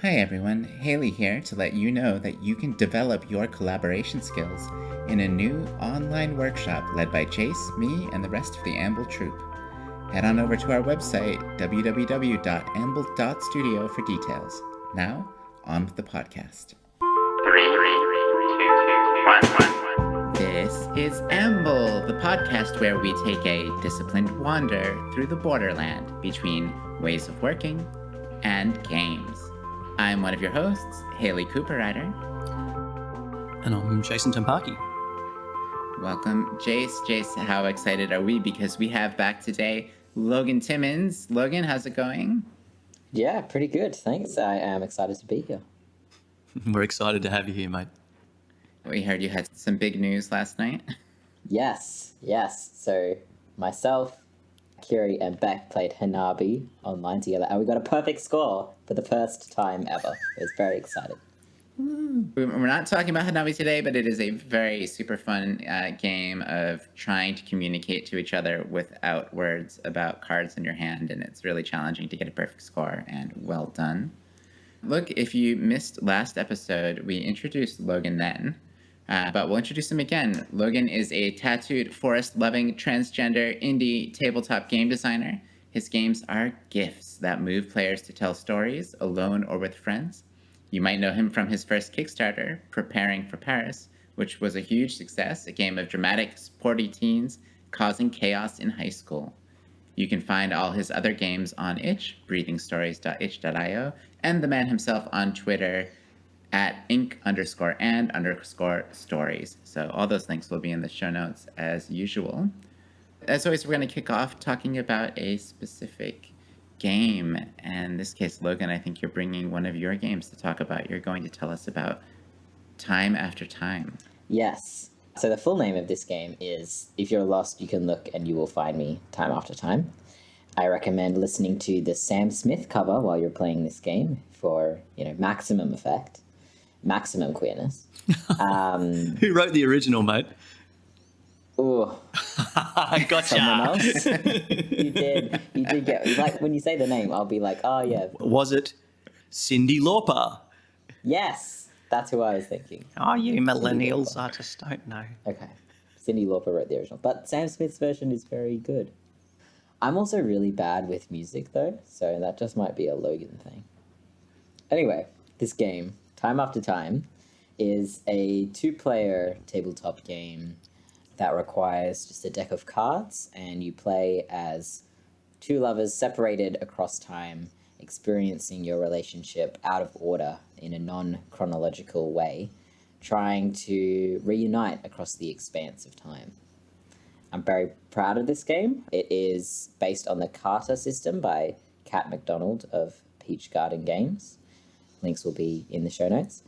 Hi everyone, Haley here to let you know that you can develop your collaboration skills in a new online workshop led by Chase, me, and the rest of the Amble troupe. Head on over to our website, www.amble.studio for details. Now, on with the podcast. 3, 2, 1. This is Amble, the podcast where we take a disciplined wander through the borderland between ways of working and games. I'm one of your hosts, Haley Cooper-Ryder. And I'm Jason Tempaki. Welcome, Jace. Jace, how excited are we? Because we have back today Logan Timmins. Logan, how's it going? Yeah, pretty good. Thanks. I am excited to be here. We're excited to have you here, mate. We heard you had some big news last night. Yes. So myself, Kiri, and Beck played Hanabi online together, and we got a perfect score for the first time ever. It was very exciting. We're not talking about Hanabi today, but it is a very super fun game of trying to communicate to each other without words about cards in your hand, and it's really challenging to get a perfect score, and well done. Look, if you missed last episode, we introduced Logan then, but we'll introduce him again. Logan is a tattooed, forest-loving, transgender, indie tabletop game designer. His games are gifts that move players to tell stories, alone or with friends. You might know him from his first Kickstarter, Preparing for Paris, which was a huge success, a game of dramatic, sporty teens causing chaos in high school. You can find all his other games on itch, breathingstories.itch.io, and the man himself on Twitter at ink_and_stories. So all those links will be in the show notes as usual. As always, we're going to kick off talking about a specific game. And in this case, Logan, I think you're bringing one of your games to talk about. You're going to tell us about Time After Time. Yes. So the full name of this game is If You're Lost, You Can Look and You Will Find Me Time After Time. I recommend listening to the Sam Smith cover while you're playing this game for, maximum effect, maximum queerness. Who wrote the original, mate? Oh, Gotcha. someone else? You did get, like, when you say the name, I'll be like, oh yeah. Was it Cyndi Lauper? Yes, that's who I was thinking. Oh, you millennials, I just don't know. Okay, Cyndi Lauper wrote the original, but Sam Smith's version is very good. I'm also really bad with music though, so that just might be a Logan thing. Anyway, this game, Time After Time, is a 2-player tabletop game that requires just a deck of cards, and you play as 2 lovers separated across time, experiencing your relationship out of order in a non-chronological way, trying to reunite across the expanse of time. I'm very proud of this game. It is based on the Carter system by Kat McDonald of Peach Garden Games. Links will be in the show notes.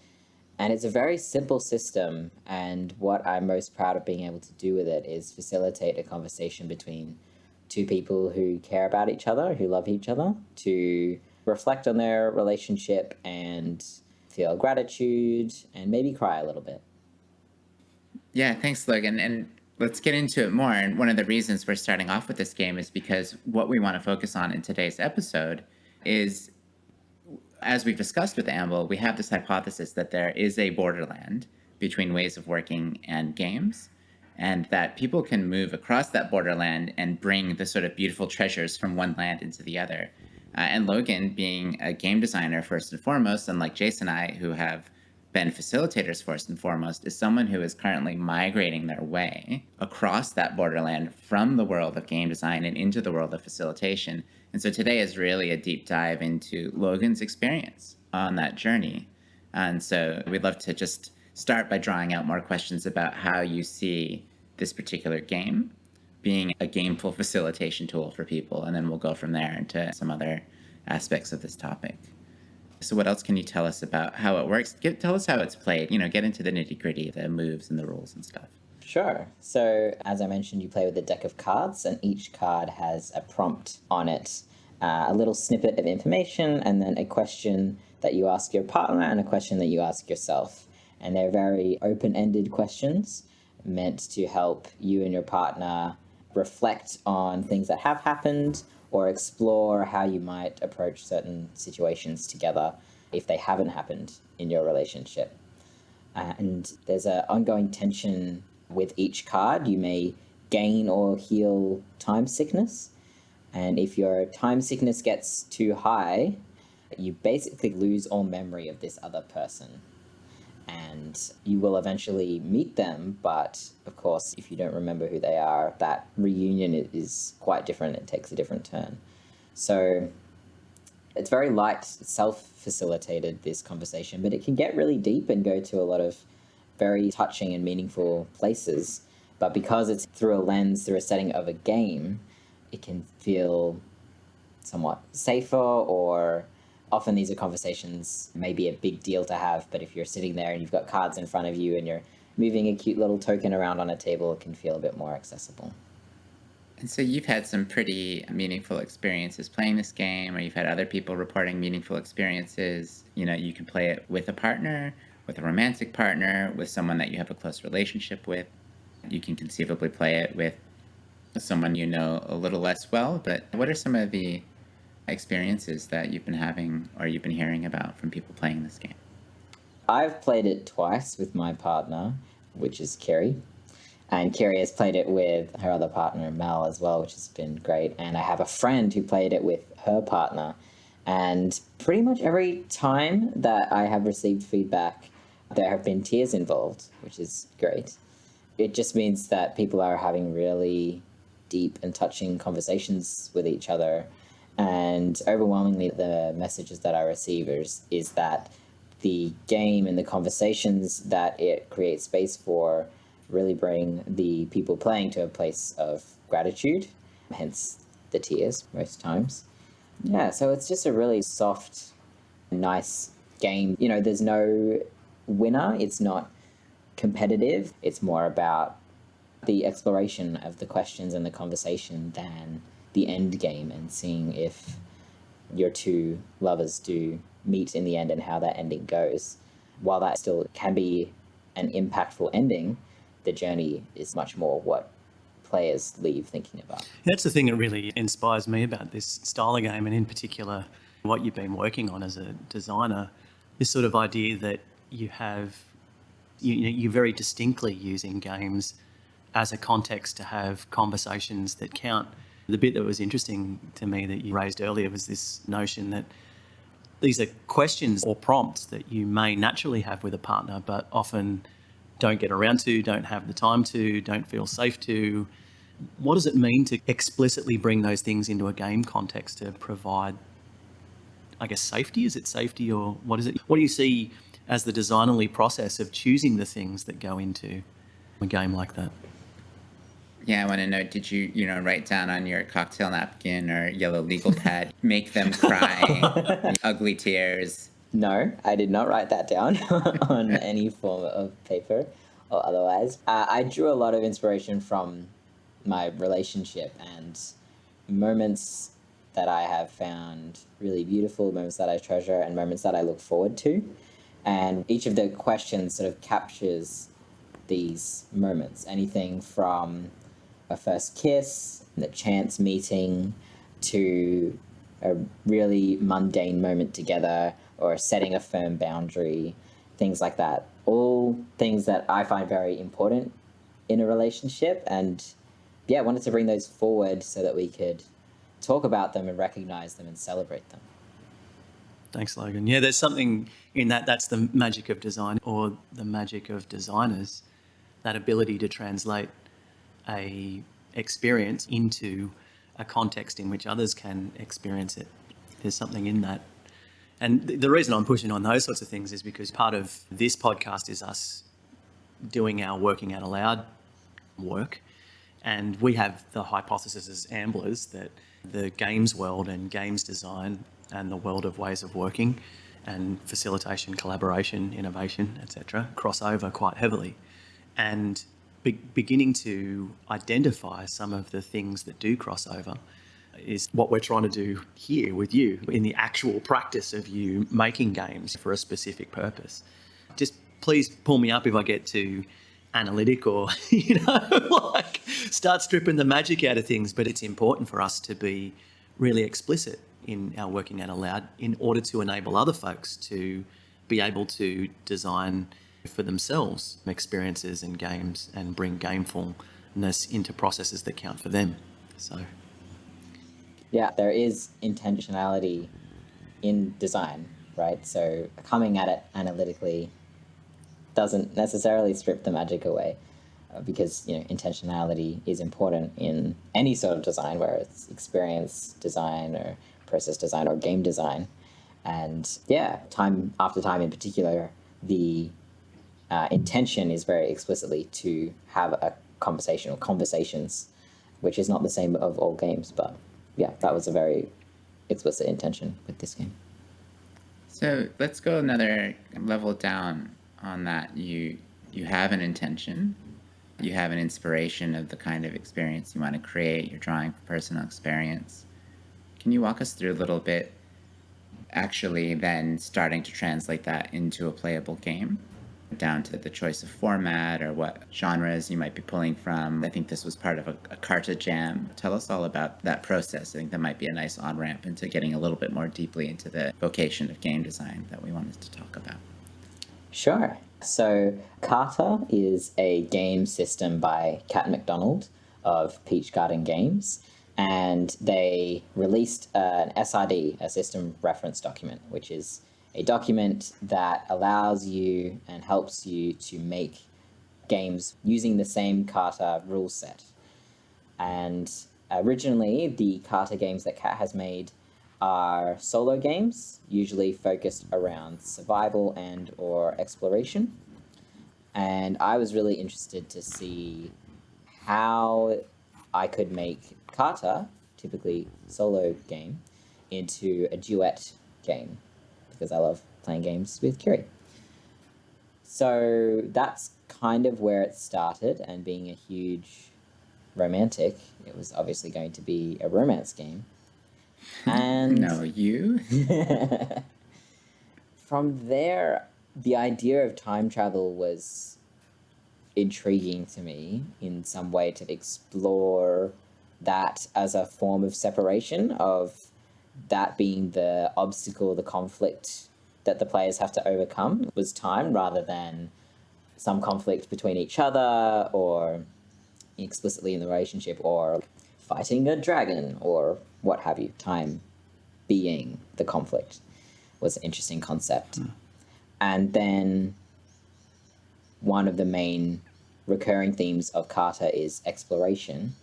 And it's a very simple system, and what I'm most proud of being able to do with it is facilitate a conversation between 2 people who care about each other, who love each other, to reflect on their relationship and feel gratitude and maybe cry a little bit. Yeah, thanks, Logan. And let's get into it more. And one of the reasons we're starting off with this game is because what we want to focus on in today's episode is, as we've discussed with Amble, we have this hypothesis that there is a borderland between ways of working and games, and that people can move across that borderland and bring the sort of beautiful treasures from one land into the other. And Logan, being a game designer first and foremost, and like Jason and I, who have been facilitators first and foremost, is someone who is currently migrating their way across that borderland from the world of game design and into the world of facilitation. And so today is really a deep dive into Logan's experience on that journey. And so we'd love to just start by drawing out more questions about how you see this particular game being a gameful facilitation tool for people. And then we'll go from there into some other aspects of this topic. So what else can you tell us about how it works? Tell us how it's played, get into the nitty-gritty, the moves and the rules and stuff. Sure. So, as I mentioned, you play with a deck of cards, and each card has a prompt on it, a little snippet of information, and then a question that you ask your partner and a question that you ask yourself. And they're very open-ended questions meant to help you and your partner reflect on things that have happened or explore how you might approach certain situations together if they haven't happened in your relationship. And there's an ongoing tension with each card. You may gain or heal time sickness. And if your time sickness gets too high, you basically lose all memory of this other person. And you will eventually meet them, but of course, if you don't remember who they are, that reunion is quite different. It takes a different turn. So it's very light, self-facilitated, this conversation, but it can get really deep and go to a lot of very touching and meaningful places. But because it's through a lens, through a setting of a game, it can feel somewhat safer, or often these are conversations maybe a big deal to have, but if you're sitting there and you've got cards in front of you and you're moving a cute little token around on a table, it can feel a bit more accessible. And so you've had some pretty meaningful experiences playing this game, or you've had other people reporting meaningful experiences. You know, you can play it with a partner, with a romantic partner, with someone that you have a close relationship with. You can conceivably play it with someone you know a little less well. But what are some of the experiences that you've been having or you've been hearing about from people playing this game? I've played it twice with my partner, which is Kerry. And Kerry has played it with her other partner, Mel, as well, which has been great. And I have a friend who played it with her partner. And pretty much every time that I have received feedback, there have been tears involved, which is great. It just means that people are having really deep and touching conversations with each other. And overwhelmingly, the messages that I receive is that the game and the conversations that it creates space for really bring the people playing to a place of gratitude, hence the tears most times. Yeah, so it's just a really soft, nice game. You know, there's no winner. It's not competitive. It's more about the exploration of the questions and the conversation than the end game, and seeing if your two lovers do meet in the end and how that ending goes. While that still can be an impactful ending, the journey is much more what players leave thinking about. That's the thing that really inspires me about this style of game, and in particular, what you've been working on as a designer, this sort of idea that you're very distinctly using games as a context to have conversations that count. The bit that was interesting to me that you raised earlier was this notion that these are questions or prompts that you may naturally have with a partner, but often don't get around to, don't have the time to, don't feel safe to. What does it mean to explicitly bring those things into a game context to provide, I guess, safety? Is it safety, or what is it? What do you see as the designerly process of choosing the things that go into a game like that? Yeah, I want to know, did you write down on your cocktail napkin or yellow legal pad, make them cry, ugly tears? No, I did not write that down on any form of paper or otherwise. I drew a lot of inspiration from my relationship and moments that I have found really beautiful, moments that I treasure, and moments that I look forward to. And each of the questions sort of captures these moments. Anything from a first kiss, the chance meeting, to a really mundane moment together, or setting a firm boundary, things like that. All things that I find very important in a relationship, and yeah, I wanted to bring those forward so that we could talk about them and recognize them and celebrate them. Thanks, Logan. Yeah, there's something in that. That's the magic of design, or the magic of designers, that ability to translate a experience into a context in which others can experience it. There's something in that. And the reason I'm pushing on those sorts of things is because part of this podcast is us doing our working out aloud work. And we have the hypothesis as Amblers that the games world and games design and the world of ways of working and facilitation, collaboration, innovation, etc., cross over quite heavily. And beginning to identify some of the things that do cross over is what we're trying to do here with you in the actual practice of you making games for a specific purpose. Just please pull me up if I get too analytic or, start stripping the magic out of things. But it's important for us to be really explicit in our working out aloud in order to enable other folks to be able to design for themselves experiences and games and bring gamefulness into processes that count for them. So, yeah, there is intentionality in design, right? So coming at it analytically doesn't necessarily strip the magic away, because intentionality is important in any sort of design, where it's experience design or process design or game design. And yeah, time after time in particular, the intention is very explicitly to have a conversation or conversations, which is not the same of all games. But yeah, that was a very explicit intention with this game. So let's go another level down on that. You have an intention, you have an inspiration of the kind of experience you want to create. You're drawing for personal experience. Can you walk us through a little bit, actually then starting to translate that into a playable game, down to the choice of format or what genres you might be pulling from? I think this was part of a Carta jam. Tell us all about that process. I think that might be a nice on-ramp into getting a little bit more deeply into the vocation of game design that we wanted to talk about. Sure. So Carta is a game system by Cat McDonald of Peach Garden Games, and they released an SRD, a system reference document, which is a document that allows you and helps you to make games using the same Carta rule set. And originally, the Carta games that Cat has made are solo games, usually focused around survival and or exploration. And I was really interested to see how I could make Carta, typically solo game, into a duet game, because I love playing games with Kiri. So that's kind of where it started, and being a huge romantic, it was obviously going to be a romance game. And No, you? from there, the idea of time travel was intriguing to me in some way, to explore that as a form of separation, of that being the obstacle, the conflict that the players have to overcome was time, rather than some conflict between each other or explicitly in the relationship or fighting a dragon or what have you. Time being the conflict was an interesting concept. And then one of the main recurring themes of Carta is exploration.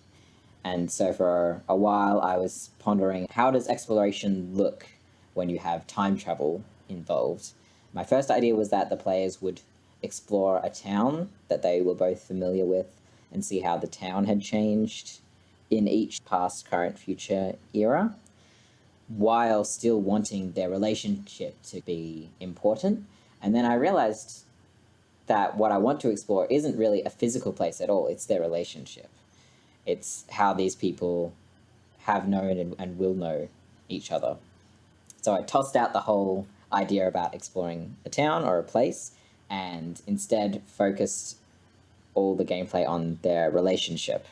And so for a while I was pondering, how does exploration look when you have time travel involved? My first idea was that the players would explore a town that they were both familiar with and see how the town had changed in each past, current, future era, while still wanting their relationship to be important. And then I realized that what I want to explore isn't really a physical place at all, it's their relationship. It's how these people have known and will know each other. So I tossed out the whole idea about exploring a town or a place, and instead focused all the gameplay on their relationship.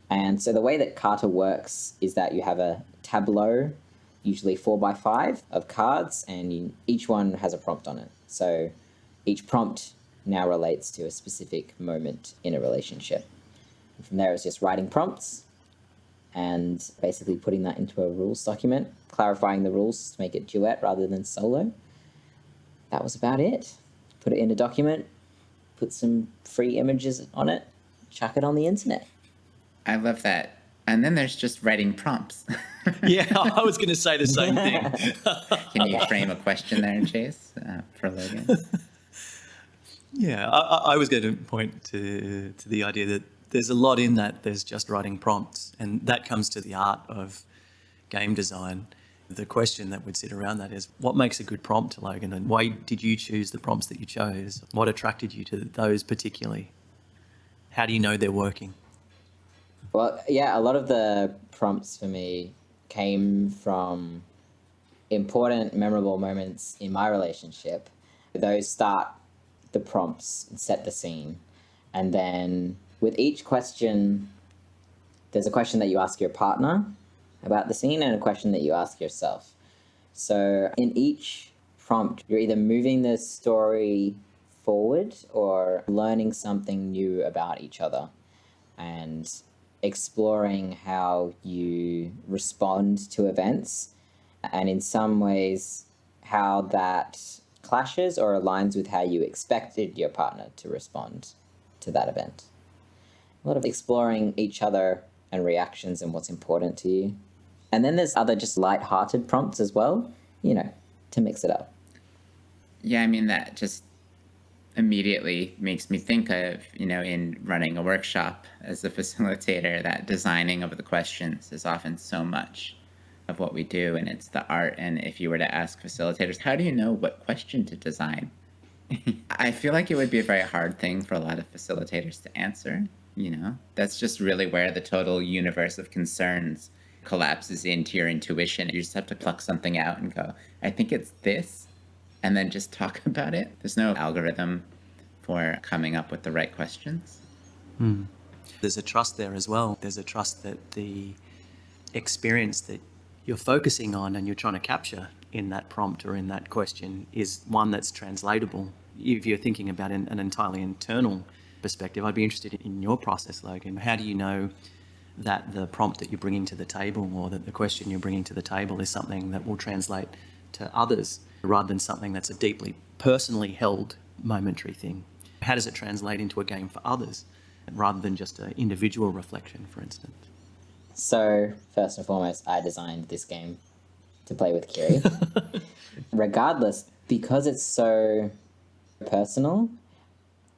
And so the way that Carta works is that you have a tableau, usually 4x5 of cards, and each one has a prompt on it. So each prompt now relates to a specific moment in a relationship. And from there, it's just writing prompts and basically putting that into a rules document, clarifying the rules to make it duet rather than solo. That was about it. Put it in a document, put some free images on it, chuck it on the internet. I love that. And then there's just writing prompts. yeah, I was going to say the same thing. Can you frame a question there, Chase, for Logan? Yeah, I was going to point to the idea that there's a lot in that. There's just writing prompts, and that comes to the art of game design. The question that would sit around that is, what makes a good prompt, Logan, and why did you choose the prompts that you chose? What attracted you to those particularly? How do you know they're working? Well, yeah, a lot of the prompts for me came from important, memorable moments in my relationship. Those start the prompts and set the scene. And then with each question, there's a question that you ask your partner, about the scene and a question that you ask yourself. So in each prompt, you're either moving the story forward or learning something new about each other and exploring how you respond to events, and in some ways how that clashes or aligns with how you expected your partner to respond to that event. A lot of exploring each other and reactions and what's important to you. And then there's other just light-hearted prompts as well, to mix it up. Yeah, I mean, that just immediately makes me think of, in running a workshop as a facilitator, that designing of the questions is often so much of what we do, and it's the art. And if you were to ask facilitators, how do you know what question to design? I feel like it would be a very hard thing for a lot of facilitators to answer. That's just really where the total universe of concerns collapses into your intuition. You just have to pluck something out and go, I think it's this, and then just talk about it. There's no algorithm for coming up with the right questions. There's a trust there as well. There's a trust that the experience that you're focusing on and you're trying to capture in that prompt or in that question is one that's translatable. If you're thinking about an entirely internal perspective, I'd be interested in your process, Logan. How do you know that the prompt that you're bringing to the table or that the question you're bringing to the table is something that will translate to others rather than something that's a deeply personally held momentary thing? How does it translate into a game for others rather than just an individual reflection, for instance? So, first and foremost, I designed this game to play with Kiri. Regardless, because it's so personal,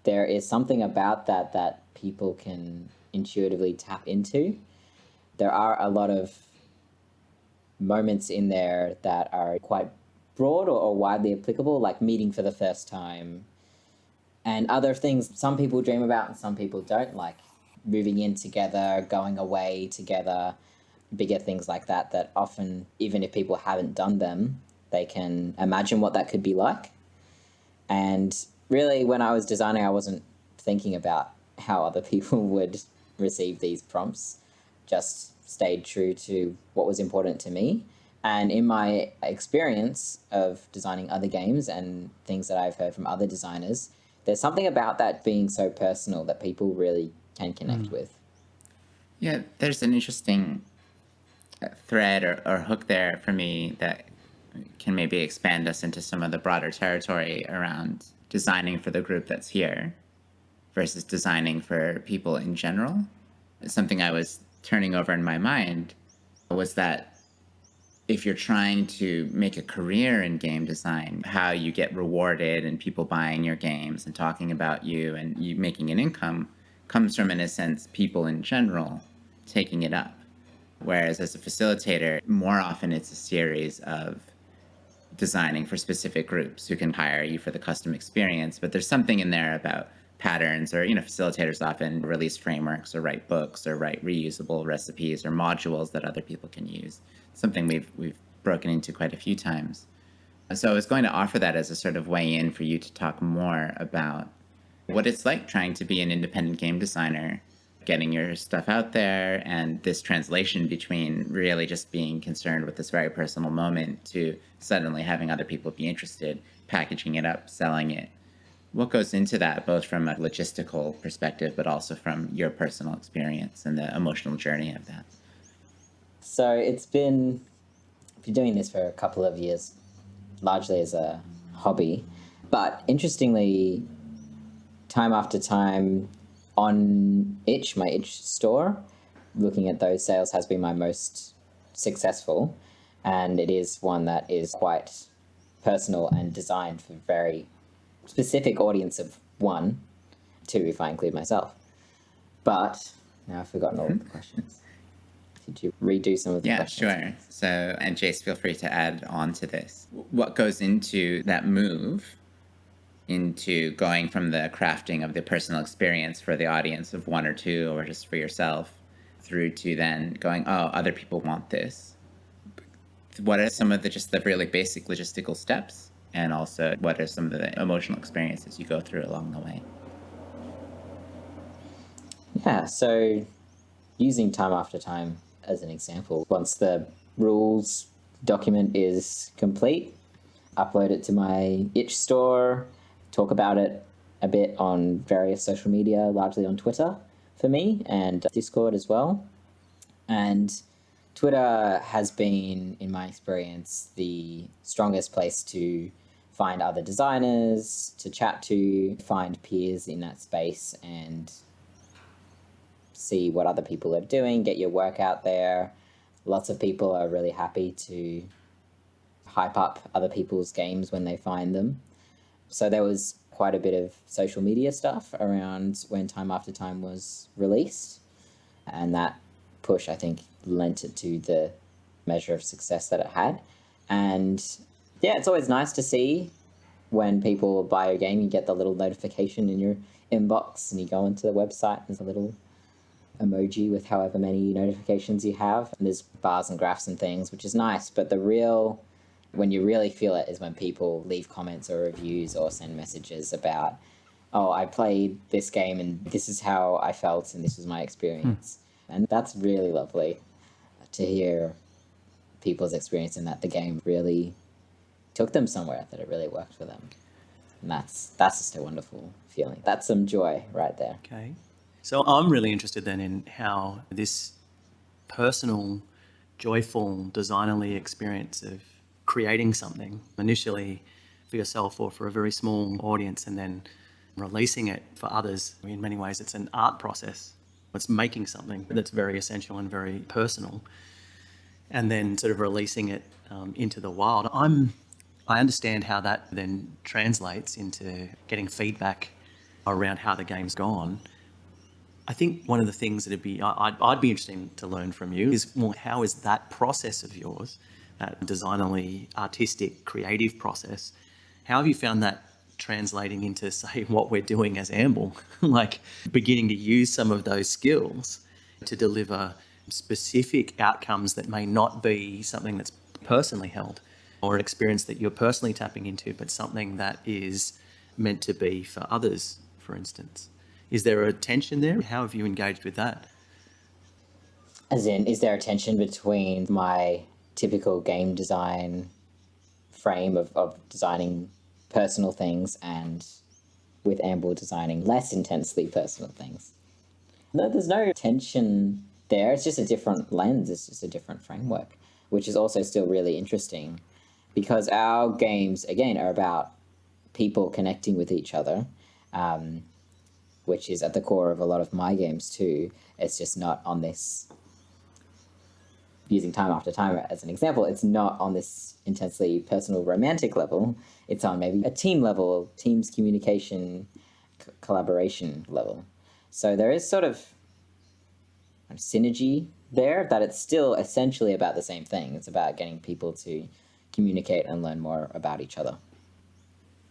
there is something about that people can intuitively tap into. There are a lot of moments in there that are quite broad or widely applicable, like meeting for the first time, and other things some people dream about and some people don't, like moving in together, going away together, bigger things like that, that often, even if people haven't done them, they can imagine what that could be like. And really, when I was designing, I wasn't thinking about how other people would receive these prompts, just stayed true to what was important to me. And in my experience of designing other games and things that I've heard from other designers, there's something about that being so personal that people really can connect with. Yeah, there's an interesting thread or hook there for me that can maybe expand us into some of the broader territory around designing for the group that's here versus designing for people in general. Something I was turning over in my mind was that if you're trying to make a career in game design, how you get rewarded and people buying your games and talking about you and you making an income comes from, in a sense, people in general taking it up. Whereas as a facilitator, more often it's a series of designing for specific groups who can hire you for the custom experience. But there's something in there about patterns, or, facilitators often release frameworks or write books or write reusable recipes or modules that other people can use. Something we've broken into quite a few times. So I was going to offer that as a sort of way in for you to talk more about what it's like trying to be an independent game designer, getting your stuff out there, and this translation between really just being concerned with this very personal moment to suddenly having other people be interested, packaging it up, selling it. What goes into that, both from a logistical perspective, but also from your personal experience and the emotional journey of that? So I've been doing this for a couple of years, largely as a hobby. But interestingly, time after time on my itch store, looking at those sales has been my most successful. And it is one that is quite personal and designed for very specific audience of 1, 2 if I include myself. But now I've forgotten all of the questions. Could you redo some of the questions? Yeah, sure. So, and Jace, feel free to add on to this. What goes into that move into going from the crafting of the personal experience for the audience of 1 or 2, or just for yourself, through to then going, oh, other people want this? What are some of the really basic logistical steps? And also, what are some of the emotional experiences you go through along the way? Yeah, so using time after time as an example. Once the rules document is complete, upload it to my itch store, talk about it a bit on various social media, largely on Twitter for me, and Discord as well. And Twitter has been, in my experience, the strongest place to find other designers, to chat to, find peers in that space, and see what other people are doing, get your work out there. Lots of people are really happy to hype up other people's games when they find them. So there was quite a bit of social media stuff around when Time After Time was released, and that push, I think, lent it to the measure of success that it had. And yeah, it's always nice to see when people buy a game, you get the little notification in your inbox and you go into the website, there's a little emoji with however many notifications you have, and there's bars and graphs and things, which is nice. But when you really feel it is when people leave comments or reviews or send messages about, oh, I played this game and this is how I felt and this was my experience. And that's really lovely to hear people's experience in that the game really took them somewhere, that it really worked for them. And that's just a wonderful feeling. That's some joy right there. Okay. So I'm really interested then in how this personal, joyful, designerly experience of creating something initially for yourself or for a very small audience and then releasing it for others. In many ways, it's an art process. It's making something that's very essential and very personal and then sort of releasing it into the wild. I understand how that then translates into getting feedback around how the game's gone. I think one of the things that'd be I'd be interested to learn from you is, well, how is that process of yours, that designerly, artistic, creative process, how have you found that translating into, say, what we're doing as Amble, like beginning to use some of those skills to deliver specific outcomes that may not be something that's personally held or an experience that you're personally tapping into, but something that is meant to be for others, for instance. Is there a tension there? How have you engaged with that? As in, is there a tension between my typical game design frame of designing personal things and with Amble designing less intensely personal things? No, there's no tension there. It's just a different lens. It's just a different framework, which is also still really interesting because our games, again, are about people connecting with each other, which is at the core of a lot of my games too. It's just not on this, using Time After Time as an example, it's not on this intensely personal romantic level. It's on maybe a team level, teams communication, collaboration level. So there is sort of synergy there, that it's still essentially about the same thing. It's about getting people to communicate and learn more about each other.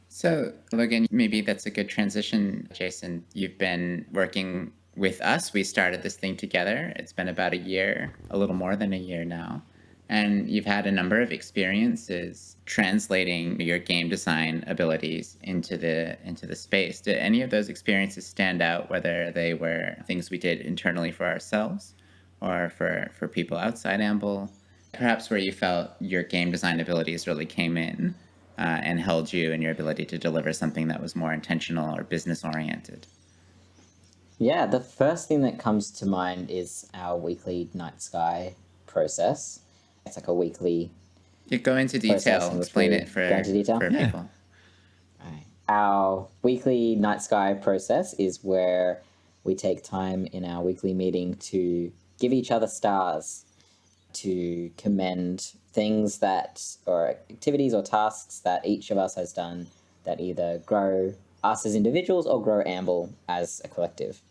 So, Logan, maybe that's a good transition. Jason, you've been working with us. We started this thing together. It's been about a year, a little more than a year now. And you've had a number of experiences translating your game design abilities into the space. Did any of those experiences stand out, whether they were things we did internally for ourselves or for people outside Amble? Perhaps where you felt your game design abilities really came in and held you in your ability to deliver something that was more intentional or business-oriented? Yeah, the first thing that comes to mind is our weekly night sky process. It's like a weekly... You go into detail, explain it for people. Right. Our weekly night sky process is where we take time in our weekly meeting to give each other stars, to commend things that, or activities or tasks that each of us has done that either grow us as individuals or grow Amble as a collective.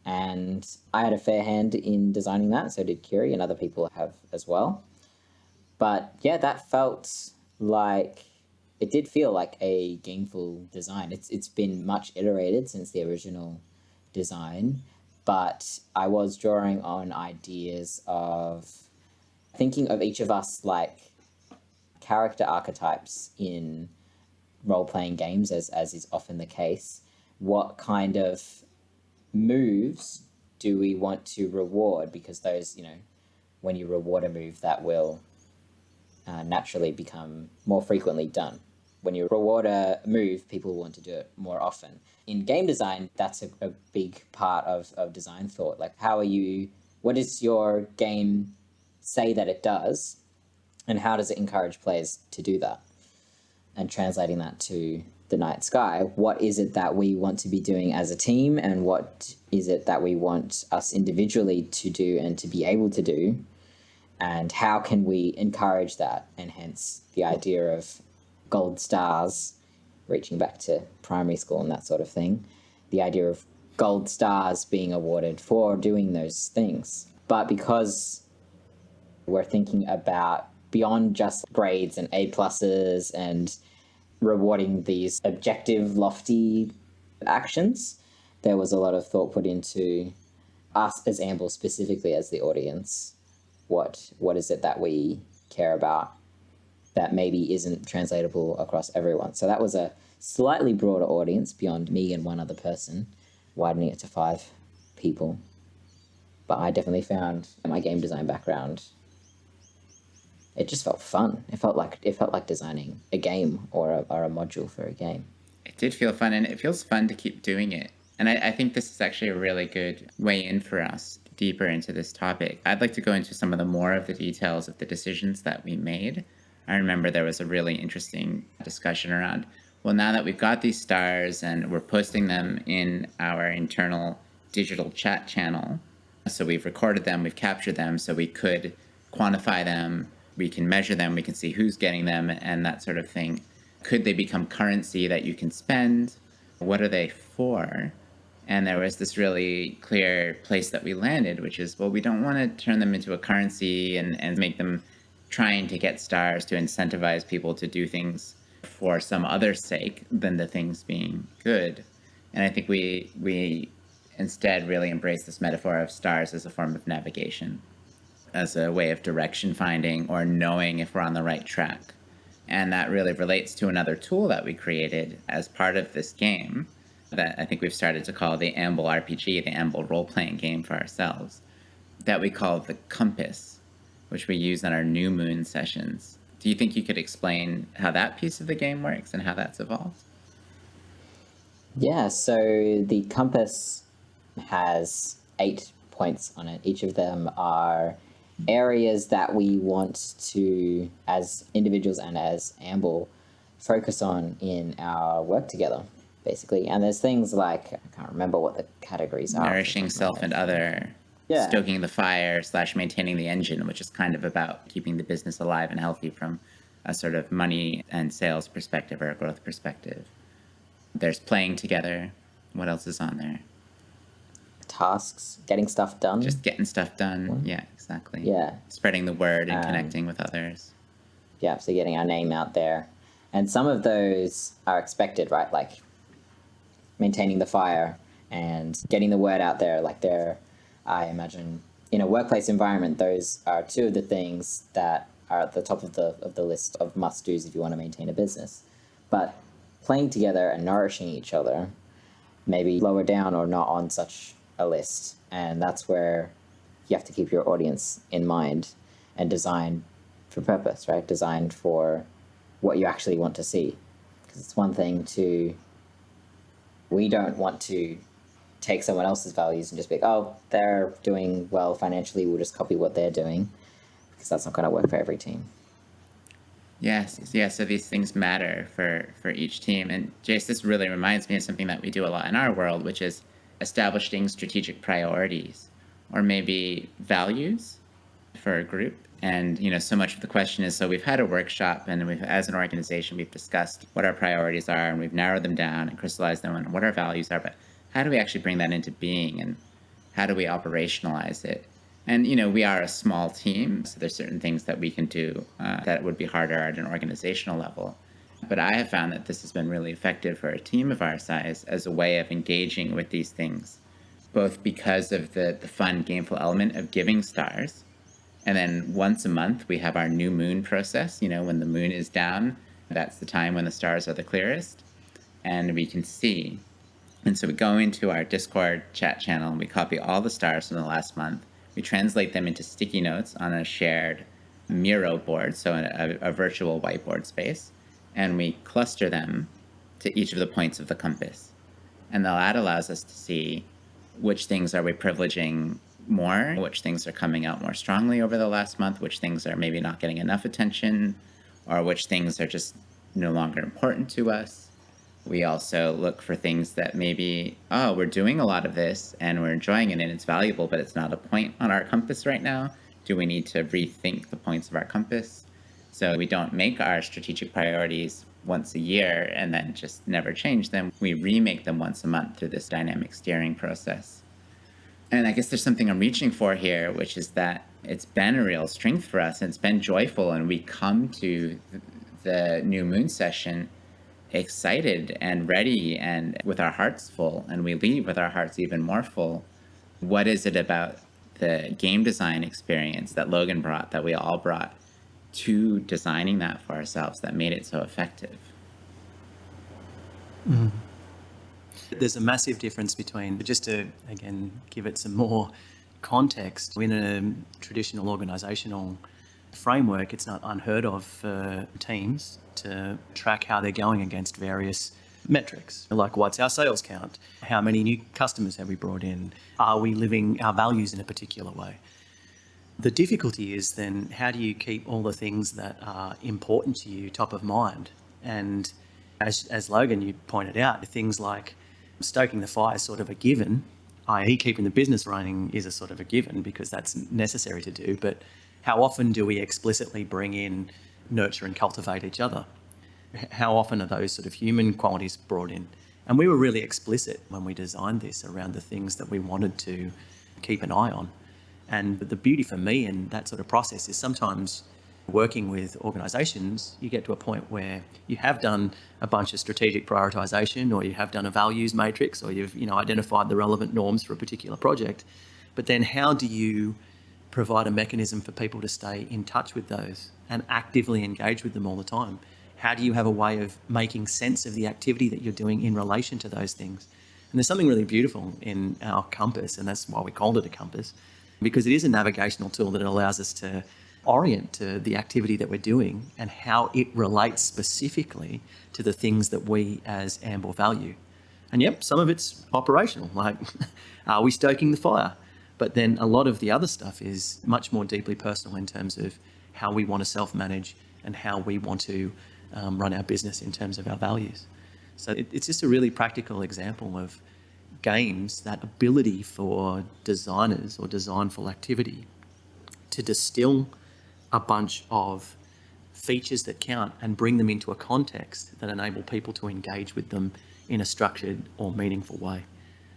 And I had a fair hand in designing that, so did Kiri, and other people have as well. But yeah, that felt like, it did feel like a gameful design. It's been much iterated since the original design, but I was drawing on ideas of thinking of each of us like character archetypes in role-playing games, as is often the case. What kind of moves do we want to reward? Because those, when you reward a move, that will naturally become more frequently done. When you reward a move, people want to do it more often. In game design, that's a big part of design thought. Like, what does your game say that it does, and how does it encourage players to do that? And translating that to the night sky, what is it that we want to be doing as a team, and what is it that we want us individually to do and to be able to do, and how can we encourage that? And hence the idea of gold stars, reaching back to primary school and that sort of thing, the idea of gold stars being awarded for doing those things. But because we're thinking about beyond just grades and A pluses and rewarding these objective, lofty actions, there was a lot of thought put into us as Amble, specifically as the audience. What is it that we care about that maybe isn't translatable across everyone? So that was a slightly broader audience beyond me and one other person, widening it to 5 people. But I definitely found my game design background, it just felt fun. It felt like designing a game or a module for a game. It did feel fun, and it feels fun to keep doing it. And I think this is actually a really good way in for us, deeper into this topic. I'd like to go into some of the more of the details of the decisions that we made. I remember there was a really interesting discussion around, well, now that we've got these stars and we're posting them in our internal digital chat channel, so we've recorded them, we've captured them, so we could quantify them, we can measure them, we can see who's getting them, and that sort of thing. Could they become currency that you can spend? What are they for? And there was this really clear place that we landed, which is, well, we don't want to turn them into a currency and make them trying to get stars to incentivize people to do things for some other sake than the things being good. And I think we instead really embrace this metaphor of stars as a form of navigation, as a way of direction finding or knowing if we're on the right track. And that really relates to another tool that we created as part of this game that I think we've started to call the Amble RPG, the Amble role-playing game for ourselves, that we call the compass, which we use in our new moon sessions. Do you think you could explain how that piece of the game works and how that's evolved? Yeah, so the compass has 8 points on it. Each of them are areas that we want to, as individuals and as Amble, focus on in our work together, basically. And there's things like, I can't remember what the categories are. Nourishing self and other, stoking the fire / maintaining the engine, which is kind of about keeping the business alive and healthy from a sort of money and sales perspective or a growth perspective. There's playing together. What else is on there? Tasks, getting stuff done. Just getting stuff done. Yeah, exactly. Yeah. Spreading the word and connecting with others. Yeah, so getting our name out there. And some of those are expected, right? Like maintaining the fire and getting the word out there. Like I imagine in a workplace environment, those are 2 of the things that are at the top of the list of must-dos if you want to maintain a business. But playing together and nourishing each other, maybe lower down or not on such a list. And that's where you have to keep your audience in mind and design for purpose, right? Design for what you actually want to see. Because it's one thing we don't want to take someone else's values and just be like, oh, they're doing well financially, we'll just copy what they're doing, because that's not going to work for every team. Yes, yeah, so these things matter for each team. And Jace, this really reminds me of something that we do a lot in our world, which is establishing strategic priorities or maybe values for a group. And, so much of the question is, so we've had a workshop and as an organization, we've discussed what our priorities are and we've narrowed them down and crystallized them and what our values are, but how do we actually bring that into being and how do we operationalize it? And, we are a small team, so there's certain things that we can do that would be harder at an organizational level. But I have found that this has been really effective for a team of our size as a way of engaging with these things, both because of the fun, gameful element of giving stars. And then once a month, we have our new moon process. When the moon is down, that's the time when the stars are the clearest. And we can see. And so we go into our Discord chat channel and we copy all the stars from the last month. We translate them into sticky notes on a shared Miro board, so a virtual whiteboard space, and we cluster them to each of the points of the compass. And that allows us to see which things are we privileging more, which things are coming out more strongly over the last month, which things are maybe not getting enough attention, or which things are just no longer important to us. We also look for things that maybe, oh, we're doing a lot of this and we're enjoying it and it's valuable, but it's not a point on our compass right now. Do we need to rethink the points of our compass? So we don't make our strategic priorities once a year and then just never change them. We remake them once a month through this dynamic steering process. And I guess there's something I'm reaching for here, which is that it's been a real strength for us and it's been joyful. And we come to the new moon session excited and ready and with our hearts full, and we leave with our hearts even more full. What is it about the game design experience that Logan brought, that we all brought to designing that for ourselves, that made it so effective? There's a massive difference between, just to, again, give it some more context, in a traditional organisational framework, it's not unheard of for teams to track how they're going against various metrics, like what's our sales count, how many new customers have we brought in, are we living our values in a particular way. The difficulty is then, how do you keep all the things that are important to you top of mind? And as Logan, you pointed out, things like stoking the fire is sort of a given, i.e. keeping the business running is a sort of a given because that's necessary to do. But how often do we explicitly bring in, nurture and cultivate each other? How often are those sort of human qualities brought in? And we were really explicit when we designed this around the things that we wanted to keep an eye on. And the beauty for me in that sort of process is sometimes working with organisations, you get to a point where you have done a bunch of strategic prioritisation, or you have done a values matrix, or you've identified the relevant norms for a particular project. But then how do you provide a mechanism for people to stay in touch with those and actively engage with them all the time? How do you have a way of making sense of the activity that you're doing in relation to those things? And there's something really beautiful in our compass, and that's why we called it a compass, because it is a navigational tool that allows us to orient to the activity that we're doing and how it relates specifically to the things that we as Amble value. And yep, some of it's operational, like are we stoking the fire? But then a lot of the other stuff is much more deeply personal in terms of how we want to self-manage and how we want to run our business in terms of our values. So it's just a really practical example of games, that ability for designers or designful activity to distill a bunch of features that count and bring them into a context that enable people to engage with them in a structured or meaningful way.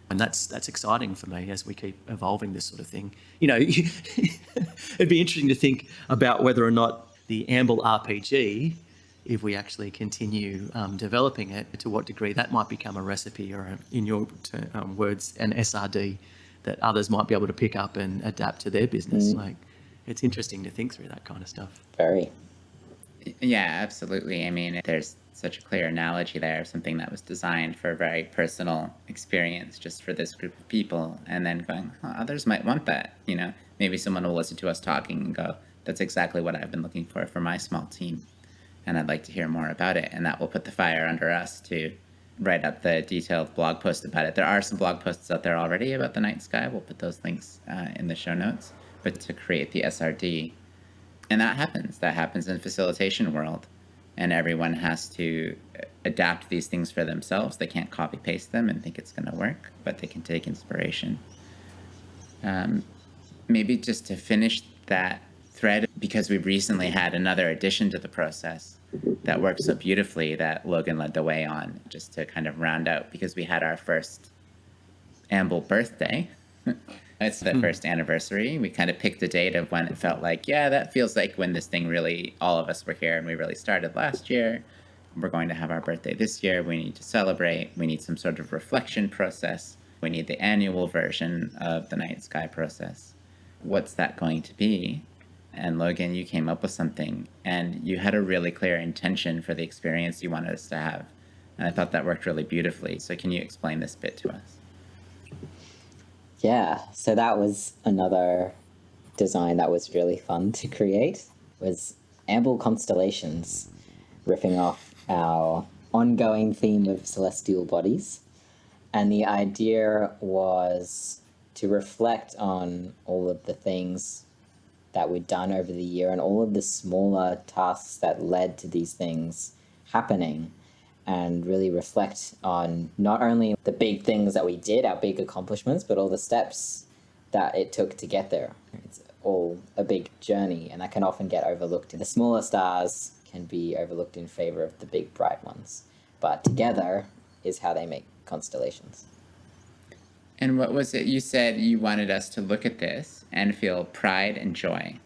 And that's exciting for me as we keep evolving this sort of thing. It'd be interesting to think about whether or not the Amble RPG, if we actually continue developing it, to what degree that might become a recipe or, in your words, an SRD that others might be able to pick up and adapt to their business. Like, it's interesting to think through that kind of stuff. Very. Yeah, absolutely. I mean, there's such a clear analogy there of something that was designed for a very personal experience just for this group of people, and then going, oh, others might want that. Maybe someone will listen to us talking and go, that's exactly what I've been looking for my small team, and I'd like to hear more about it. And that will put the fire under us to write up the detailed blog post about it. There are some blog posts out there already about the night sky. We'll put those links in the show notes. But to create the SRD, and that happens in facilitation world, and everyone has to adapt these things for themselves. They can't copy paste them and think it's going to work, but they can take inspiration. Maybe just to finish that thread, because we've recently had another addition to the process that works so beautifully that Logan led the way on, just to kind of round out, because we had our first Amble birthday. It's the first anniversary. We kind of picked a date of when it felt like, yeah, that feels like when this thing really, all of us were here and we really started last year. We're going to have our birthday this year. We need to celebrate. We need some sort of reflection process. We need the annual version of the night sky process. What's that going to be? And Logan, you came up with something, and you had a really clear intention for the experience you wanted us to have. And I thought that worked really beautifully. So can you explain this bit to us? Yeah, so that was another design that was really fun to create was Amble constellations, riffing off our ongoing theme of celestial bodies. And the idea was to reflect on all of the things that we'd done over the year and all of the smaller tasks that led to these things happening, and really reflect on not only the big things that we did, our big accomplishments, but all the steps that it took to get there. It's all a big journey, and that can often get overlooked. The smaller stars can be overlooked in favor of the big bright ones, but together is how they make constellations. And what was it? You said you wanted us to look at this and feel pride and joy.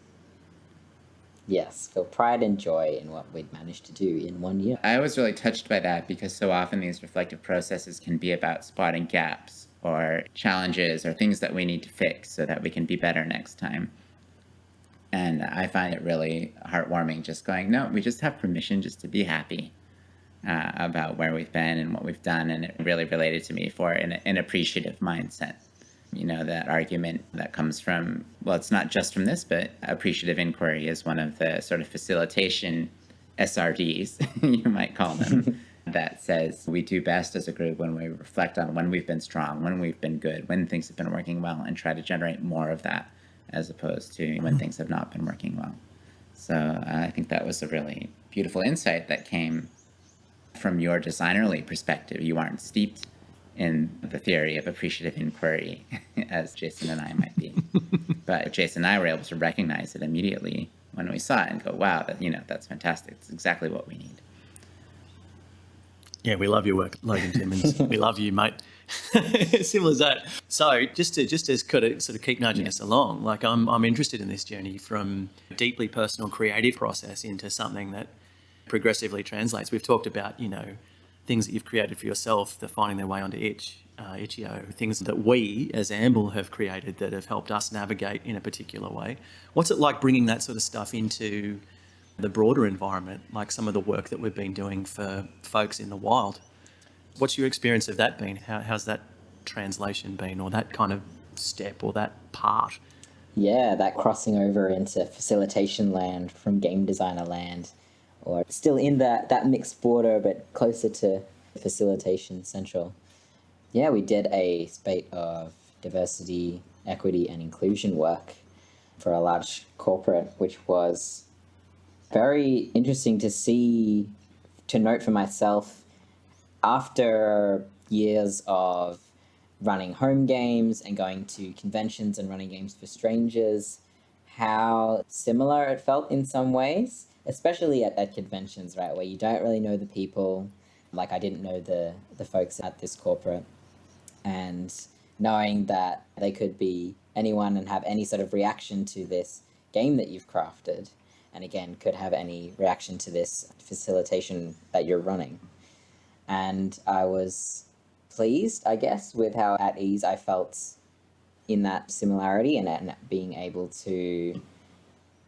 Yes, feel pride and joy in what we'd managed to do in 1 year. I was really touched by that because so often these reflective processes can be about spotting gaps or challenges or things that we need to fix so that we can be better next time. And I find it really heartwarming just going, no, we just have permission just to be happy about where we've been and what we've done. And it really related to me for an appreciative mindset. You know, that argument that comes from, well, it's not just from this, but appreciative inquiry is one of the sort of facilitation SRDs, you might call them, that says we do best as a group when we reflect on when we've been strong, when we've been good, when things have been working well, and try to generate more of that as opposed to when things have not been working well. So I think that was a really beautiful insight that came from your designerly perspective. You aren't steeped in the theory of appreciative inquiry as Jason and I might be. But Jason and I were able to recognize it immediately when we saw it and go, wow, that's fantastic. It's exactly what we need. Yeah, we love your work, Logan Timmins. We love you, mate. Simple as that. So just to sort of keep nudging us along, like I'm interested in this journey from a deeply personal creative process into something that progressively translates. We've talked about, things that you've created for yourself that finding their way onto Itch.io, things that we as Amble have created that have helped us navigate in a particular way. What's it like bringing that sort of stuff into the broader environment, like some of the work that we've been doing for folks in the wild? What's your experience of that been? How's that translation been, or that kind of step or that part? Yeah, that crossing over into facilitation land from game designer land, or still in that mixed border, but closer to facilitation central. Yeah, we did a spate of diversity, equity, and inclusion work for a large corporate, which was very interesting to note for myself after years of running home games and going to conventions and running games for strangers, how similar it felt in some ways, especially at conventions, right, where you don't really know the people. Like, I didn't know the folks at this corporate, and knowing that they could be anyone and have any sort of reaction to this game that you've crafted, and again, could have any reaction to this facilitation that you're running. And I was pleased, I guess, with how at ease I felt in that similarity, and being able to,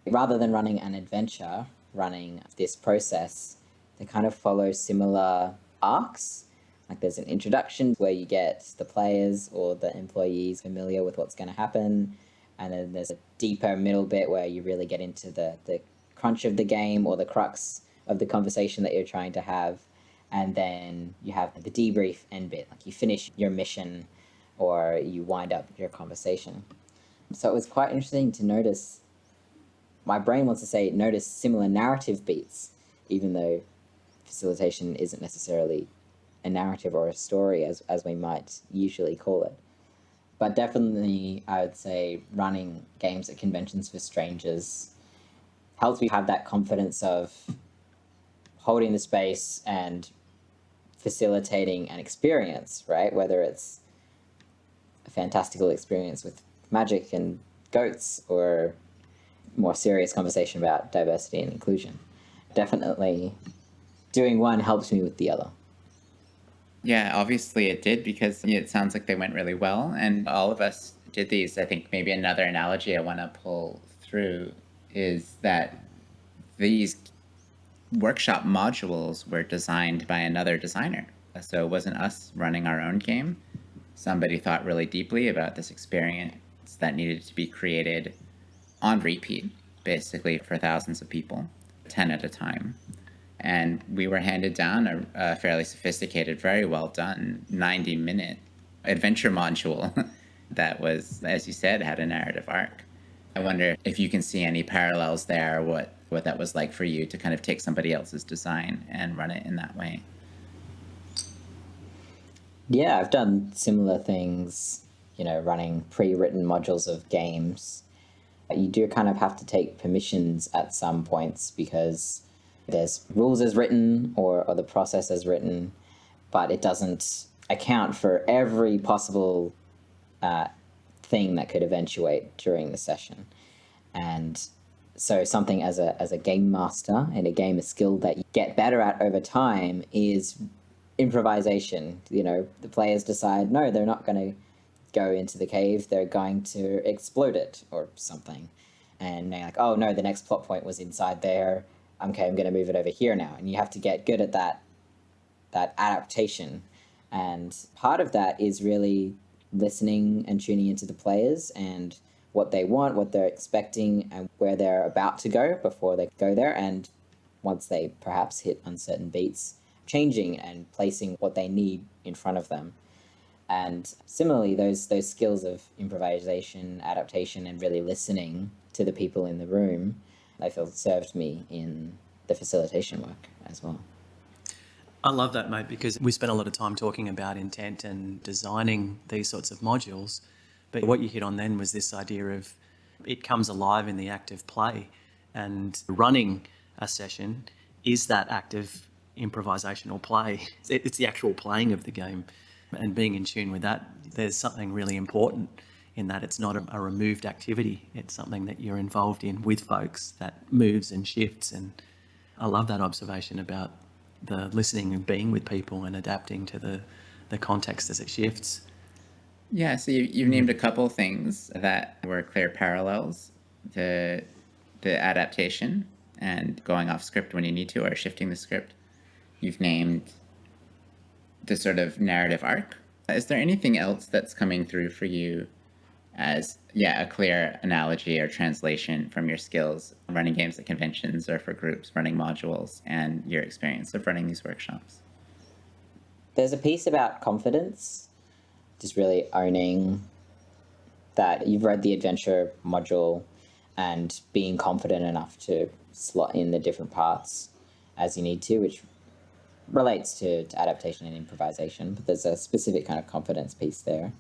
rather than running an adventure, running this process, they kind of follow similar arcs. Like, there's an introduction where you get the players or the employees familiar with what's going to happen, and then there's a deeper middle bit where you really get into the crunch of the game or the crux of the conversation that you're trying to have. And then you have the debrief end bit, like you finish your mission or you wind up your conversation. So it was quite interesting to notice, my brain wants to say notice similar narrative beats, even though facilitation isn't necessarily a narrative or a story as we might usually call it. But definitely, I would say running games at conventions for strangers helps me have that confidence of holding the space and facilitating an experience, right? Whether it's a fantastical experience with magic and goats or more serious conversation about diversity and inclusion. Definitely doing one helps me with the other. Yeah, obviously it did, because it sounds like they went really well, and all of us did these. I think maybe another analogy I want to pull through is that these workshop modules were designed by another designer. So it wasn't us running our own game. Somebody thought really deeply about this experience that needed to be created on repeat, basically, for thousands of people, 10 at a time. And we were handed down a fairly sophisticated, very well done 90-minute adventure module that was, as you said, had a narrative arc. I wonder if you can see any parallels there, what that was like for you to kind of take somebody else's design and run it in that way. Yeah, I've done similar things, running pre-written modules of games. You do kind of have to take permissions at some points because there's rules as written or the process as written, but it doesn't account for every possible thing that could eventuate during the session. And so something as a game master in a game, a skill that you get better at over time is improvisation. The players decide, no, they're not going to go into the cave, they're going to explode it or something. And they're like, oh no, the next plot point was inside there. Okay, I'm going to move it over here now. And you have to get good at that adaptation. And part of that is really listening and tuning into the players and what they want, what they're expecting, and where they're about to go before they go there. And once they perhaps hit uncertain beats, changing and placing what they need in front of them. And similarly, those skills of improvisation, adaptation, and really listening to the people in the room, I feel served me in the facilitation work as well. I love that, mate, because we spent a lot of time talking about intent and designing these sorts of modules. But what you hit on then was this idea of it comes alive in the act of play. And running a session is that act of improvisational play. It's the actual playing of the game. And being in tune with that, there's something really important in that it's not a removed activity. It's something that you're involved in with folks that moves and shifts. And I love that observation about the listening and being with people and adapting to the context as it shifts. Yeah, so you've named a couple things that were clear parallels. The adaptation and going off script when you need to or shifting the script. You've named the sort of narrative arc. Is there anything else that's coming through for you as, a clear analogy or translation from your skills running games at conventions or for groups, running modules, and your experience of running these workshops? There's a piece about confidence, just really owning that you've read the adventure module and being confident enough to slot in the different parts as you need to, which relates to adaptation and improvisation, but there's a specific kind of confidence piece there.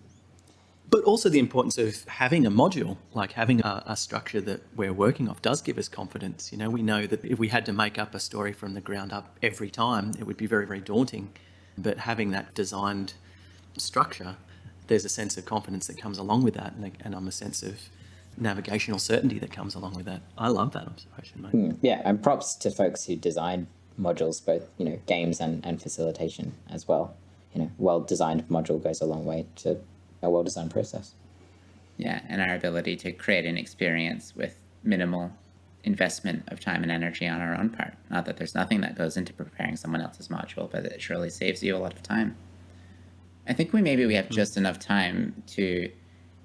But also the importance of having a module, like having a structure that we're working off does give us confidence. We know that if we had to make up a story from the ground up every time, it would be very, very daunting. But having that designed structure, there's a sense of confidence that comes along with that, and a sense of navigational certainty that comes along with that. I love that observation, mate. Yeah, and props to folks who design modules, both games and facilitation as well. Well-designed module goes a long way to a well-designed process. Yeah, and our ability to create an experience with minimal investment of time and energy on our own part. Not that there's nothing that goes into preparing someone else's module, but it surely saves you a lot of time. I think we have just enough time to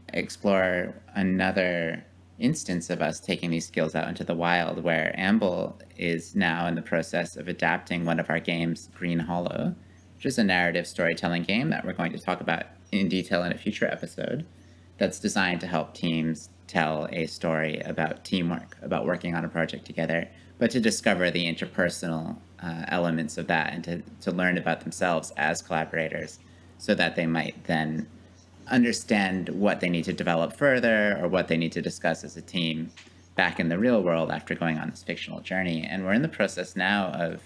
explore another instance of us taking these skills out into the wild, where Amble is now in the process of adapting one of our games, Green Hollow, which is a narrative storytelling game that we're going to talk about in detail in a future episode, that's designed to help teams tell a story about teamwork, about working on a project together, but to discover the interpersonal elements of that and to learn about themselves as collaborators so that they might then understand what they need to develop further or what they need to discuss as a team back in the real world after going on this fictional journey. And we're in the process now of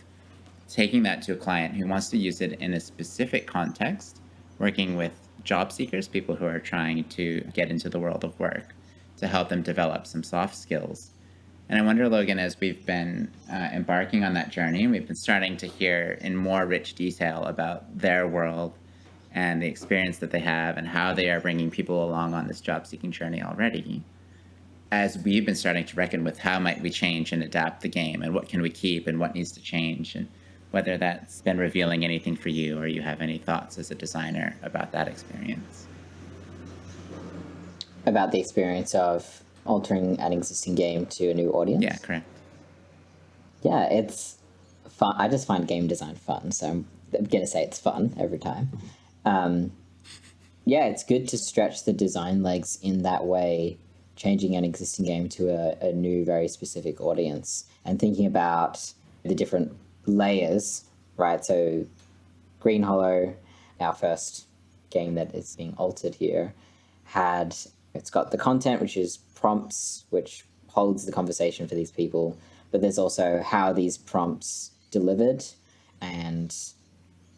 taking that to a client who wants to use it in a specific context, working with job seekers, people who are trying to get into the world of work, to help them develop some soft skills. And I wonder, Logan, as we've been embarking on that journey, we've been starting to hear in more rich detail about their world and the experience that they have and how they are bringing people along on this job-seeking journey already. As we've been starting to reckon with how might we change and adapt the game and what can we keep and what needs to change, and whether that's been revealing anything for you or you have any thoughts as a designer about that experience. About the experience of altering an existing game to a new audience. Yeah, correct. Yeah, it's fun. I just find game design fun, so I'm going to say it's fun every time. Yeah, it's good to stretch the design legs in that way, changing an existing game to a new, very specific audience, and thinking about the different layers, right? So, Green Hollow, our first game that is being altered here, it's got the content, which is prompts, which holds the conversation for these people, but there's also how these prompts delivered and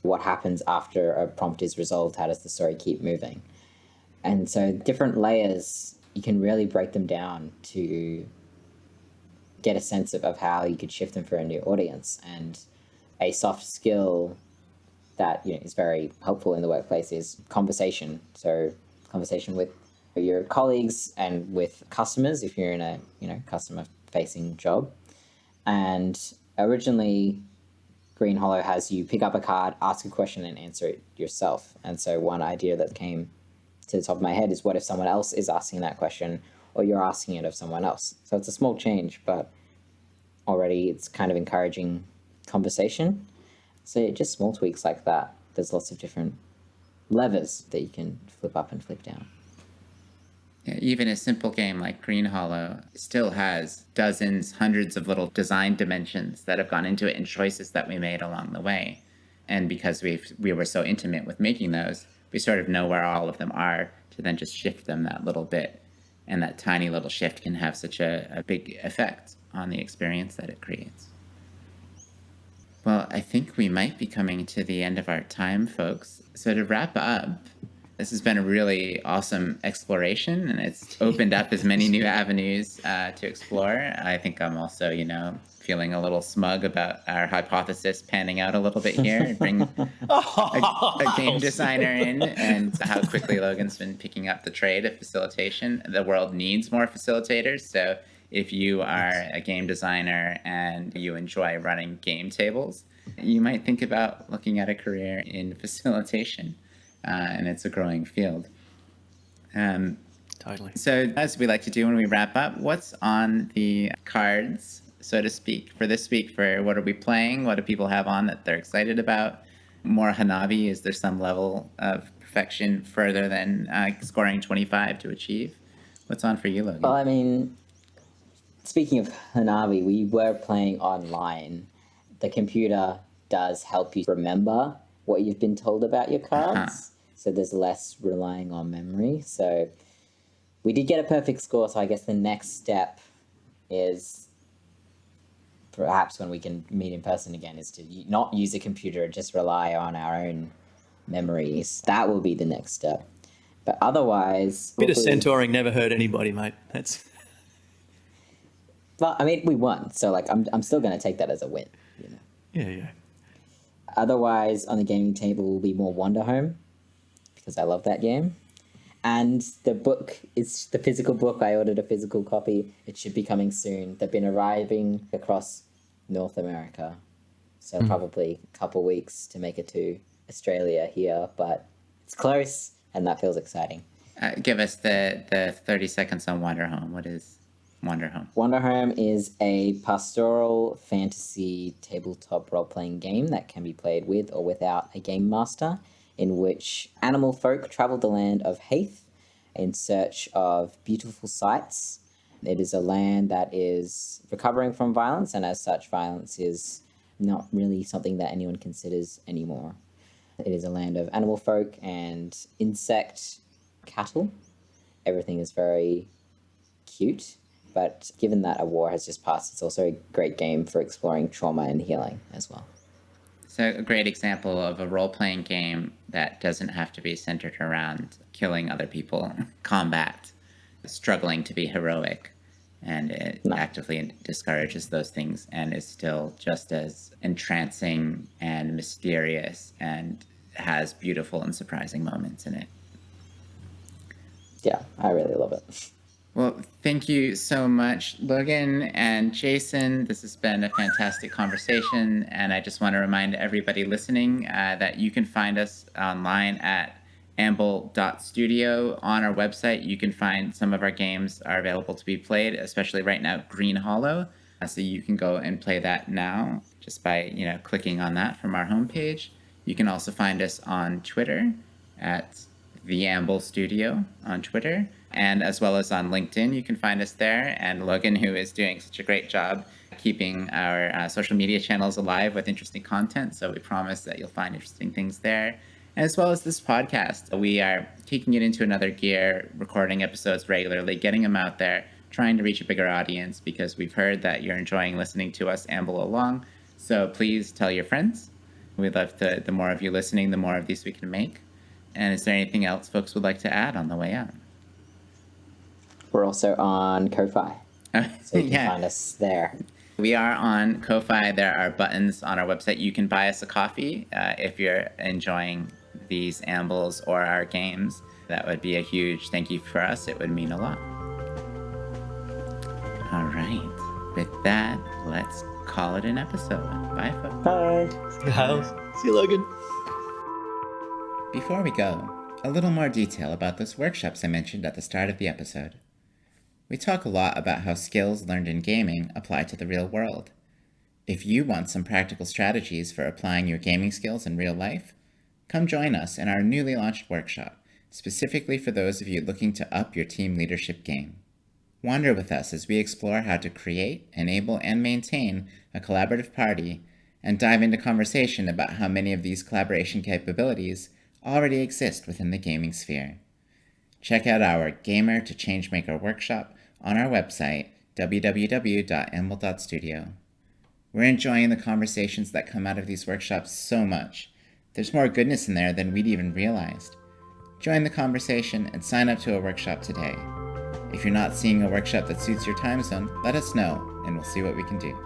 what happens after a prompt is resolved. How does the story keep moving? And so different layers, you can really break them down to get a sense of how you could shift them for a new audience. And a soft skill that is very helpful in the workplace is conversation. So conversation with your colleagues and with customers if you're in a customer facing job. And originally Green Hollow has you pick up a card, ask a question, and answer it yourself. And so one idea that came to the top of my head is, what if someone else is asking that question, or you're asking it of someone else? So it's a small change, but already it's kind of encouraging conversation. So just small tweaks like that. There's lots of different levers that you can flip up and flip down. Yeah, even a simple game like Green Hollow still has dozens, hundreds of little design dimensions that have gone into it and choices that we made along the way. And because we were so intimate with making those, we sort of know where all of them are to then just shift them that little bit. And that tiny little shift can have such a big effect on the experience that it creates. Well, I think we might be coming to the end of our time, folks. So to wrap up, this has been a really awesome exploration, and it's opened up as many new avenues to explore. I think I'm also, feeling a little smug about our hypothesis panning out a little bit here and bring a game designer in, and how quickly Logan's been picking up the trade of facilitation. The world needs more facilitators, so if you are a game designer and you enjoy running game tables, you might think about looking at a career in facilitation. And it's a growing field. Totally. So as we like to do when we wrap up, what's on the cards, so to speak, for this week? For what are we playing? What do people have on that they're excited about? More Hanabi? Is there some level of perfection further than scoring 25 to achieve? What's on for you, Logan? Well, I mean, speaking of Hanabi, we were playing online. The computer does help you remember what you've been told about your cards. So there's less relying on memory. So we did get a perfect score. So I guess the next step is, perhaps when we can meet in person again, is to not use a computer and just rely on our own memories. That will be the next step. But otherwise, bit of centauring never hurt anybody, mate. That's. Well, I mean, we won. So I'm still going to take that as a win. Yeah. Otherwise, on the gaming table will be more Wander Home, because I love that game. And the book is the physical book. I ordered a physical copy. It should be coming soon. They've been arriving across North America. So probably a couple weeks to make it to Australia here. But it's close, and that feels exciting. Give us the 30 seconds on Wander Home. What is Wander Home? Wander Home is a pastoral fantasy tabletop role-playing game that can be played with or without a game master, in which animal folk travel the land of Haith in search of beautiful sights. It is a land that is recovering from violence, and as such, violence is not really something that anyone considers anymore. It is a land of animal folk and insect cattle. Everything is very cute. But given that a war has just passed, it's also a great game for exploring trauma and healing as well. So a great example of a role-playing game that doesn't have to be centered around killing other people, combat, struggling to be heroic, and it actively discourages those things and is still just as entrancing and mysterious and has beautiful and surprising moments in it. Yeah, I really love it. Well, thank you so much, Logan and Jason. This has been a fantastic conversation, and I just want to remind everybody listening that you can find us online at Amble.studio. On our website, you can find some of our games are available to be played, especially right now, Green Hollow. So you can go and play that now just by clicking on that from our homepage. You can also find us on Twitter at the Amble Studio on Twitter, and as well as on LinkedIn. You can find us there. And Logan, who is doing such a great job keeping our social media channels alive with interesting content. So we promise that you'll find interesting things there. As well as this podcast, we are taking it into another gear, recording episodes regularly, getting them out there, trying to reach a bigger audience, because we've heard that you're enjoying listening to us amble along. So please tell your friends. We'd love to, the more of you listening, the more of these we can make. And is there anything else folks would like to add on the way out? We're also on Ko-Fi, so you can find us there. We are on Ko-Fi. There are buttons on our website. You can buy us a coffee if you're enjoying these ambles or our games. That would be a huge thank you for us. It would mean a lot. All right. With that, let's call it an episode. Bye, folks. Bye. See you, Hal. See you, Logan. Before we go, a little more detail about those workshops I mentioned at the start of the episode. We talk a lot about how skills learned in gaming apply to the real world. If you want some practical strategies for applying your gaming skills in real life, come join us in our newly launched workshop, specifically for those of you looking to up your team leadership game. Wander with us as we explore how to create, enable, and maintain a collaborative party, and dive into conversation about how many of these collaboration capabilities already exist within the gaming sphere. Check out our Gamer to Changemaker workshop on our website, www.amble.studio. We're enjoying the conversations that come out of these workshops so much. There's more goodness in there than we'd even realized. Join the conversation and sign up to a workshop today. If you're not seeing a workshop that suits your time zone, let us know, and we'll see what we can do.